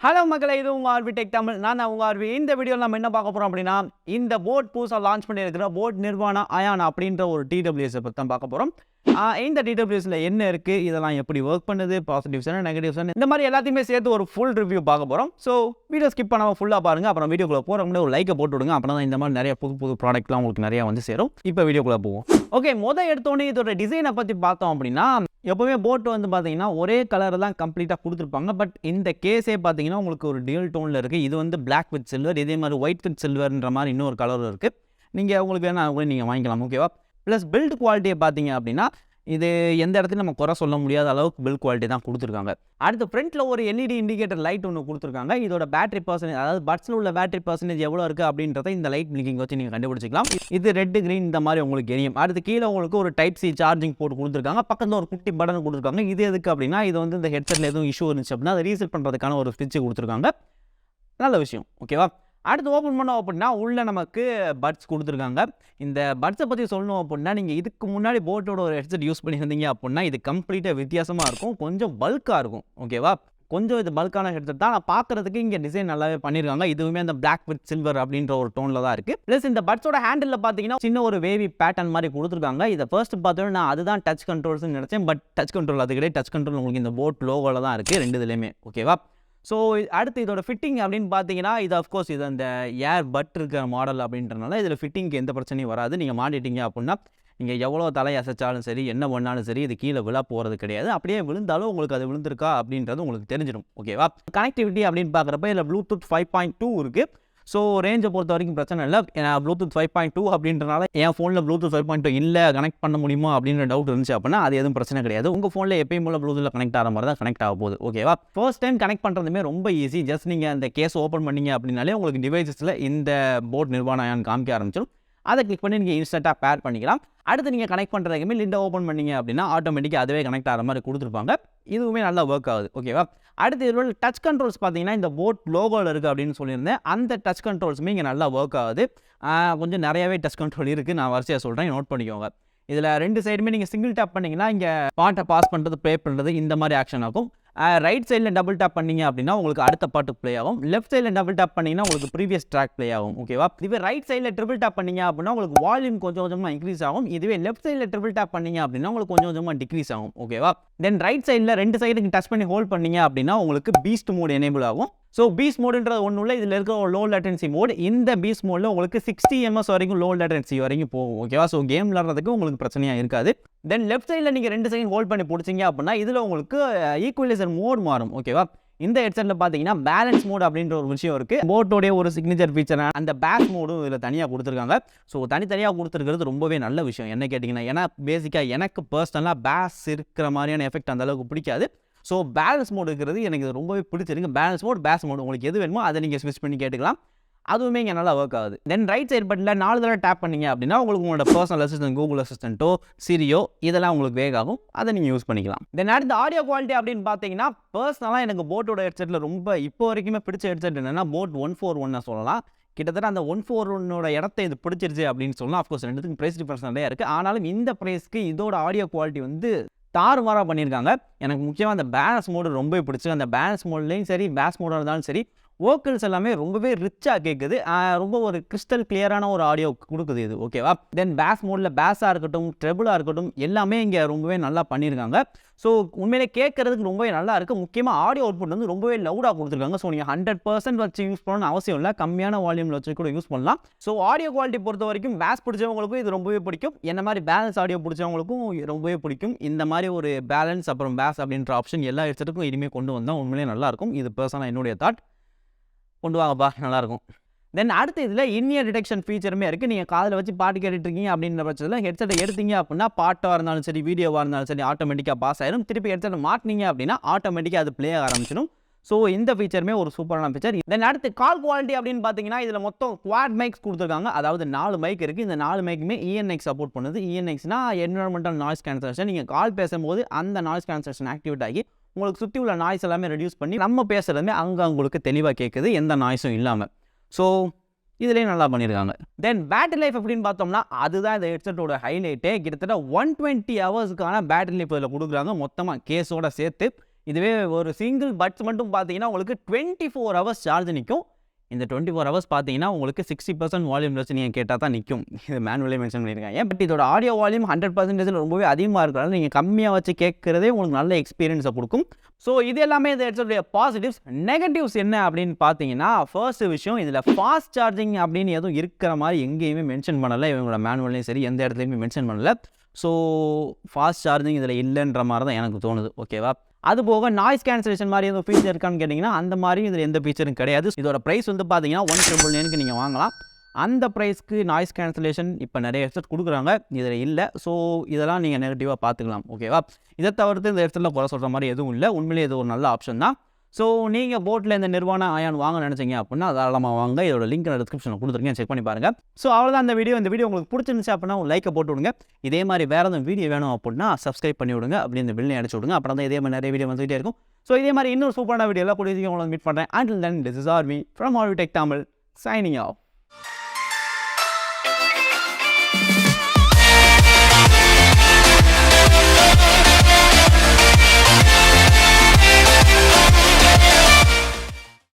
Hello மக்களே, இது உங்கள் ஆர்வி டெக் தமிழ். நான் உங்கள் ஆர்வி. இந்த வீடியோவில் நம்ம என்ன பார்க்க போகிறோம் அப்படின்னா, இந்த போட் புதுசாக லான்ச் பண்ணியிருக்கிற போட் நிர்வாணா அயான் அப்படின்ற ஒரு டிடபிள்யூஎஸை பற்றி தான் பார்க்க போகிறோம். இந்த டிடபிள்யூஎஸில் என்ன இருக்குது, இதெல்லாம் எப்படி ஒர்க் பண்ணுது, பாசிட்டிவ்ஸ் என்ன, நெகட்டிவ்ஸ் என்ன, இந்த மாதிரி எல்லாத்தையுமே சேர்த்து ஒரு ஃபுல் ரிவ்யூ பார்க்க போகிறோம். ஸோ வீடியோ ஸ்கிப் பண்ணாமல் ஃபுல்லாக பாருங்கள். அப்புறம் வீடியோக்குள்ளே போகிற முன்னாடி ஒரு லைக்கை போட்டு விடுங்க. அப்புறம் தான் இந்த மாதிரி நிறைய புது ப்ராடக்ட்லாம் உங்களுக்கு நிறையா வந்து சேரும். இப்போ வீடியோக்குள்ளே போவோம். ஓகே, எடுத்தோடனே இதோட டிசைனை பற்றி பார்த்தோம் அப்படின்னா, எப்போவுமே போட் வந்து பார்த்தீங்கன்னா ஒரே கலர் தான் கம்ப்ளீட்டாக கொடுத்துருப்பாங்க. பட் இந்த கேஸே பார்த்தீங்கன்னா உங்களுக்கு ஒரு டியூல் டோனில் இருக்குது. இது வந்து பிளாக் வித் சில்வர், இதே மாதிரி ஒயிட் வித் சில்வர்ன்ற மாதிரி இன்னொரு கலர் இருக்குது. நீங்கள் உங்களுக்கு வேணால் கூட நீங்கள் வாங்கிக்கலாம். ஓகேவா? ப்ளஸ் பில்ட் குவாலிட்டியை பார்த்தீங்க அப்படின்னா, இது எந்த இடத்துலையும் நம்ம குறை சொல்ல முடியாத அளவுக்கு பில்ட் குவாலிட்டி தான் கொடுத்துருக்காங்க. அடுத்து ஃப்ரண்ட்டில் ஒரு எல்இடி இண்டிகேட்டர் லைட் ஒன்று கொடுத்துருக்காங்க. இதோட பேட்டரி பர்சன்டேஜ், அதாவது பட்ஸில் உள்ள பேட்டரி பர்சன்டேஜ் எவ்வளோ இருக்குது அப்படின்றத இந்த லைட் பிளிங்கிங் வச்சு நீங்கள் கண்டுபிடிச்சிக்கலாம். இது ரெட் கிரீன் இந்த மாதிரி உங்களுக்கு எரியும். அடுத்து கீழே உங்களுக்கு ஒரு டைப் சி சார்ஜிங் போர்ட் கொடுத்துருக்காங்க. பக்கத்தில் ஒரு குட்டி பட்டன் கொடுத்துருக்காங்க. இது எதுக்கு அப்படின்னா, இது வந்து இந்த ஹெட்செட்டில் எதுவும் இஷ்யூ இருந்துச்சு அப்படின்னா அதை ரீசெட் பண்ணுறதுக்கான ஒரு ஸ்விட்ச் கொடுத்துருக்காங்க. நல்ல விஷயம். ஓகேவா? அடுத்து ஓப்பன் பண்ணோம் அப்படின்னா உள்ளே நமக்கு பட்ஸ் கொடுத்துருக்காங்க. இந்த பட்ஸை பற்றி சொல்லணும் அப்படின்னா, நீங்கள் இதுக்கு முன்னாடி போட்டோட ஒரு ஹெட்செட் யூஸ் பண்ணியிருந்தீங்க அப்படின்னா இது கம்ப்ளீட்டாக வித்தியாசமாக இருக்கும். கொஞ்சம் பல்காக இருக்கும். ஓகேவா? கொஞ்சம் இது பல்கான ஹெட்செட் தான். நான் பார்க்குறதுக்கு இங்கே டிசைன் நல்லாவே பண்ணியிருக்காங்க. இதுவுமே அந்த பிளாக் வித் சில்வர் அப்படின்ற ஒரு டோனில் தான் இருக்குது. ப்ளஸ் இந்த பட்ஸோட ஹேண்டில் பார்த்தீங்கன்னா சின்ன ஒரு வேவி பேட்டர்ன் மாதிரி கொடுத்துருக்காங்க. இதை ஃபர்ஸ்ட் பார்த்தோன்னா நான் அதுதான் டச் கண்ட்ரோல்ஸ்னு நினச்சேன். பட் டச் கண்ட்ரோல் அது கிடையாது. டச் கண்ட்ரோல் உங்களுக்கு இந்த போட் லோகோவில் தான் இருக்குது, ரெண்டு இதுலேயுமே. ஓகேவா? ஸோ அடுத்து இதோட ஃபிட்டிங் அப்படின்னு பார்த்தீங்கன்னா, இது அஃப்கோர்ஸ் இது அந்த ஏர் பட் இருக்கிற மாடல் அப்படின்றனால இதில் ஃபிட்டிங்க்கு எந்த பிரச்சனையும் வராது. நீங்கள் மாட்டிட்டீங்க அப்படின்னா நீங்கள் எவ்வளோ தலை அசைச்சாலும் சரி, என்ன பண்ணாலும் சரி, இது கீழே விழா போகிறது கிடையாது. அப்படியே விழுந்தாலும் உங்களுக்கு அது விழுந்திருக்கா அப்படின்றது உங்களுக்கு தெரிஞ்சிடும். ஓகேவா? கனெக்டிவிட்டி அப்படின்னு பார்க்குறப்ப இதில் ப்ளூடூத் 5.2 இருக்குது. ஸோ ரேஞ்சை பொறுத்த வரைக்கும் பிரச்சனை இல்லை. ப்ளூடூத் 5.2 அப்படின்றனால என் ஃபோனில் ப்ளூடூத் 5.2 இல்லை, கனெக்ட் பண்ண முடியுமா அப்படின்ற டவுட் இருந்துச்சு அப்படின்னா அது எதுவும் பிரச்சனை கிடையாது. உங்கள் ஃபோனில் எப்பயும் போல ப்ளூடூத்தில் கனெக்ட் ஆகிற மாதிரி தான் கனெக்ட் ஆக போகுது. ஓகேவா? ஃபர்ஸ்ட் டைம் கனெக்ட் பண்ணுறதுமே ரொம்ப ஈஸி. ஜஸ்ட் நீங்கள் அந்த கேஸ் ஓப்பன் பண்ணிங்க அப்படின்னாலே உங்களுக்கு டிவைஸஸில் இந்த போட் நிர்வாணா அயான் காமிக்க ஆரம்பிச்சிடும். அதை கிளிக் பண்ணி நீங்கள் இன்ஸ்டண்ட்டாக பேர் பண்ணிக்கலாம். அடுத்து நீங்கள் கனெக்ட் பண்ணுறதுக்குமே லிண்டை ஓப்பன் பண்ணிங்க அப்படின்னா ஆட்டோமேட்டிக்காக அதுவே கனெக்ட் ஆகிற மாதிரி கொடுத்துருப்பாங்க. இதுவுமே நல்லா ஒர்க் ஆகுது. ஓகேவா? அடுத்து இதோட டச் கண்ட்ரோல்ஸ் பார்த்தீங்கன்னா இந்த போட் லோகோவில் இருக்குது அப்படின்னு சொல்லியிருந்தேன். அந்த டச் கண்ட்ரோல்ஸுமே இங்கே நல்லா ஒர்க் ஆகுது. கொஞ்சம் நிறையாவே டச் கண்ட்ரோல் இருக்குது. நான் வரிசையாக சொல்கிறேன், நோட் பண்ணிக்கோங்க. இதில் ரெண்டு சைடுமே நீங்கள் சிங்கிள் டேப் பண்ணிங்கன்னா இங்கே பாட்டை பாஸ் பண்ணுறது, ப்ளே பண்ணுறது இந்த மாதிரி ஆக்ஷன் ஆகும். ரைட் சைடில் டபுள் டேப் பண்ணிங்க அப்படின்னா உங்களுக்கு அடுத்த பாட்டு ப்ளே ஆகும். லெஃப்ட் சைடில் டபுள் டேப் பண்ணிங்கன்னா உங்களுக்கு ப்ரீவியஸ் ட்ராக் ப்ளே ஆகும். ஓகேவா? இதுவே ரைட் சைடில் ட்ரிபிள் டேப் பண்ணிங்க அப்படின்னா உங்களுக்கு வால்யூம் கொஞ்சம் கொஞ்சமாக இன்க்ரீஸ் ஆகும். இதுவே லெஃப்ட் சைடில் ட்ரிபிள் டேப் பண்ணிங்க அப்படின்னா உங்களுக்கு கொஞ்சம் கொஞ்சமாக டிக்ரீஸ் ஆகும். ஓகேவா? தென் ரைட் சைடில் ரெண்டு சைடுக்கு டச் பண்ணி ஹோல்ட் பண்ணிங்க அப்படின்னா உங்களுக்கு பீஸ்ட் மோட் எனேபிள் ஆகும். ஸோ பீஸ்ட் மோடுன்றது ஒன்றும் இல்லை, இதில் இருக்கிற ஒரு லோ லேட்டன்சி மோட். இந்த பீஸ்ட் மோடில் உங்களுக்கு 60 ms வரைக்கும் லோ லேட்டன்சி வரைக்கும் போகும். ஓகேவா? ஸோ கேம் விளாட்றதுக்கு உங்களுக்கு பிரச்சனையாக இருக்காது. தென் லெஃப்ட் சைடில் நீங்கள் ரெண்டு செகண்ட் ஹோல்ட் பண்ணி பிடிச்சிங்க அப்படின்னா இதில் உங்களுக்கு ஈக்குவலைசர் மோட் மாறும். ஓகேவா? இந்த ஹெட்செட்டில் பார்த்தீங்கன்னா பேலன்ஸ் மோட் அப்படின்ற ஒரு விஷயம் இருக்குது. போட்டோடைய ஒரு சிக்னேச்சர் ஃபீச்சர் அந்த பேஸ் மோடும் இதில் தனியாக கொடுத்துருக்காங்க. ஸோ தனித்தனியாக கொடுத்துருக்கிறது ரொம்பவே நல்ல விஷயம். என்ன கேட்டிங்கன்னா, ஏன்னா பேசிக்காக எனக்கு பர்சனலாக பேஸ் இருக்கிற மாதிரியான எஃபெக்ட் அந்த அளவுக்கு பிடிக்காது. ஸோ பேலன்ஸ் மோட் இருக்கிறது எனக்கு ரொம்பவே பிடிச்சிருக்கு. பேலன்ஸ் மோட், பேஸ் மோட் உங்களுக்கு எது வேணுமோ அதை நீங்கள் ஸ்விட்ச் பண்ணி கேட்டுக்கலாம். அதுவுமே இங்கே நல்லா ஒர்க் ஆகுது. தென் ரைட் சைட் பட்டனில் 4 தடவை டேப் பண்ணிங்க அப்படின்னா உங்களுக்கு உங்களோட பர்சனல் அசிஸ்டன்ட், கூகுள் அசிஸ்டண்ட்டோ, சிரியோ இதெல்லாம் உங்களுக்கு வேக ஆகும். அதை நீங்கள் யூஸ் பண்ணிக்கலாம். தென் அடுத்த ஆடியோ குவாலிட்டி அப்படின்னு பார்த்தீங்கன்னா, பர்சனலாக எனக்கு போட்டோட ஹெட்செட்டில் ரொம்ப இப்போ வரைக்குமே பிடிச்ச ஹெட்செட் என்னென்னா போட் 141 சொல்லலாம். கிட்டத்தட்ட அந்த 141 இடத்த இது பிடிச்சிருச்சு அப்படின்னு சொல்லலாம். அஃப்கோர்ஸ் ரெண்டுத்துக்கும் ப்ரைஸ் டிஃபரன்ஸ் நிறையா இருக்குது. ஆனாலும் இந்த ப்ரைஸ்க்கு இதோட ஆடியோ குவாலிட்டி வந்து தாறுமாறாக பண்ணியிருக்காங்க. எனக்கு முக்கியமாக அந்த பேலன்ஸ் மோடு ரொம்ப பிடிச்சி. அந்த பேலன்ஸ் மோட்லேயும் சரி, பேஸ் மோடாக இருந்தாலும் சரி, வோக்கல்ஸ் எல்லாமே ரொம்பவே ரிச்சாக கேட்குது. ரொம்ப ஒரு கிறிஸ்டல் கிளியரான ஒரு ஆடியோ கொடுக்குது இது. ஓகேவா? தென் பேஸ் மோடில் பேஸாக இருக்கட்டும், ட்ரெபிளாக இருக்கட்டும் எல்லாமே இங்கே ரொம்பவே நல்லா பண்ணியிருக்காங்க. ஸோ உண்மையிலே கேட்குறதுக்கு ரொம்பவே நல்லா இருக்குது. முக்கியமாக ஆடியோ அவுட்புட் வந்து ரொம்பவே லவுடாக கொடுத்துருக்காங்க. ஸோ நீங்கள் 100% வச்சு யூஸ் பண்ணணும்னு அவசியம் இல்லை, கம்மியான வால்யூமில் வச்சு கூட யூஸ் பண்ணலாம். ஸோ ஆடியோ குவாலிட்டி பொறுத்த வரைக்கும் பேஸ் பிடிச்சவங்களுக்கும் இது ரொம்பவே பிடிக்கும். என்ன மாதிரி பேலன்ஸ் ஆடியோ பிடிச்சவங்களுக்கும் ரொம்பவே பிடிக்கும். இந்த மாதிரி ஒரு பேலன்ஸ் அப்புறம் பேஸ் அப்படின்ற ஆப்ஷன் எல்லா ஹெட்செட்டுக்கும் இனிமேல் கொண்டு வந்தால் உண்மையிலே நல்லாயிருக்கும். இது பர்சனலாக என்னுடைய தாட். கொண்டு வாங்கப்பா, நல்லாயிருக்கும். தென் அடுத்து இதில் இன்இயர் டிடெக்ஷன் ஃபீச்சருமே இருக்குது. நீங்கள் காதில் வச்சு பாட்டு கேட்டுட்ருக்கீங்க அப்படின்ற பட்சத்தில் ஹெட்செட்டை எடுத்தீங்க அப்படின்னா பாட்டாக இருந்தாலும் சரி, வீடியோவாக இருந்தாலும் சரி ஆட்டோமேட்டிக்காக பாஸ் ஆயிடும். திருப்பி ஹெட்செட்டை மாட்டினீங்க அப்படின்னா ஆட்டோமேட்டிக்காக அது ப்ளே ஆரம்பிச்சிடும். ஸோ இந்த ஃபீச்சருமே ஒரு சூப்பரான ஃபீச்சர். தென் அடுத்து கால் குவாலிட்டி அப்படின்னு பார்த்தீங்கன்னா இதில் மொத்தம் குவாட் மைக்ஸ் கொடுத்துருக்காங்க. அதாவது 4 மைக் இருக்குது. இந்த 4 மைக்குமே ENx சப்போர்ட் பண்ணுது. ENxனா என்விரான்மெண்டல் நாய்ஸ் கேன்சலேஷன். நீங்கள் கால் பேசும்போது அந்த நாய்ஸ் கேன்சலேஷன் ஆக்டிவேட் ஆகி உங்களுக்கு சுற்றி உள்ள நாய்ஸ் எல்லாமே ரெடியூஸ் பண்ணி நம்ம பேசுகிறதுமே அங்கே உங்களுக்கு தெளிவாக கேட்குது, எந்த நாய்ஸும் இல்லாமல். ஸோ இதுலேயும் நல்லா பண்ணியிருக்காங்க. தென் பேட்டரி லைஃப் அப்படின்னு பார்த்தோம்னா அதுதான் இந்த ஹெட்செட்டோட ஹைலைட்டே. கிட்டத்தட்ட 120 ஹவர்ஸுக்கான பேட்டரி லைஃப் இதில் கொடுக்குறாங்க மொத்தமாக கேஸோட சேர்த்து. இதுவே ஒரு சிங்கிள் பட்ஸ் மட்டும் பார்த்தீங்கன்னா உங்களுக்கு 24 ஹவர்ஸ் சார்ஜ் நிற்கும். இந்த 24 ஹவர்ஸ் பார்த்தீங்கன்னா உங்களுக்கு 60% வால்யூம் வச்சு நீங்கள் கேட்டால் தான் நிற்கும். இது மேனுவலே மென்ஷன் பண்ணியிருக்காங்க. பட் இதோட ஆடியோ வால்யூம் 100% ரொம்பவே அதிகமாக இருக்கிறதால நீங்கள் கம்மியாக வச்சு கேட்குறதே உங்களுக்கு நல்ல எக்ஸ்பீரியன்ஸை கொடுக்கும். ஸோ இது எல்லாமே இந்த ஹெட்செட்டுடைய பாசிட்டிவ்ஸ். நெகட்டிவ்ஸ் என்ன அப்படின்னு பார்த்தீங்கன்னா, ஃபர்ஸ்ட் விஷயம் இதில் ஃபாஸ்ட் சார்ஜிங் அப்படின்னு எதுவும் இருக்கிற மாதிரி எங்கேயுமே மென்ஷன் பண்ணலை. இவங்களோட மேனுவல்லையும் சரி எந்த இடத்துலையுமே மென்ஷன் பண்ணலை. ஸோ ஃபாஸ்ட் சார்ஜிங் இதில் இல்லைன்ற மாதிரி தான் எனக்கு தோணுது. ஓகேவா? அது போக நாய்ஸ் கேன்சலேஷன் மாதிரி எதுவும் ஃபீச்சர் இருக்கான்னு கேட்டிங்கன்னா அந்த மாதிரி இதில் எந்த ஃபீச்சரும் கிடையாது. இதோட ப்ரைஸ் வந்து பார்த்தீங்கன்னா 199க்கு நீங்கள் வாங்கலாம். அந்த ப்ரைஸ்க்கு நாய்ஸ் கேன்சலேஷன் இப்போ நிறைய ஹெட்செட் கொடுக்குறாங்க, இதில் இல்லை. ஸோ இதெல்லாம் நீங்கள் நெகட்டிவாக பார்த்துக்கலாம். ஓகேவா? இதை தவிர்த்து இந்த ஹெட்செட்டில் குறை சொல்கிற மாதிரி எதுவும் இல்லை. உண்மையிலேயே இது ஒரு நல்ல ஆப்ஷன் தான். ஸோ நீங்கள் போட்டில் இந்த நிர்வாணா அயான் வாங்க நினச்சிங்க அப்படின்னா தாராளமாக வாங்க. இதோட லிங்க் நான் டிஸ்கிரிப்ஷனில் கொடுத்துருக்கேன், செக் பண்ணி பாருங்கள். ஸோ அவ்வளோதான் இந்த வீடியோ உங்களுக்கு பிடிச்சிருந்துச்சு அப்படின்னா ஒரு லைக்கை போட்டு விடுங்க. இதே மாதிரி வேறு எதுவும் வீடியோ வேணும் அப்படின்னா சப்ஸ்கிரைப் பண்ணி விடுங்க, அப்படி இந்த பில்லை அடிச்சு விடுங்க. அப்புறம் தான் இதே மாதிரி நிறைய வீடியோ வந்துகிட்டே இருக்கும். ஸோ இதே மாதிரி இன்னொரு சூப்பரான வீடியோலாம் கூட உங்களை மீட் பண்ணுறேன். Until then, this is RV from HiFi Tech Tamil signing off.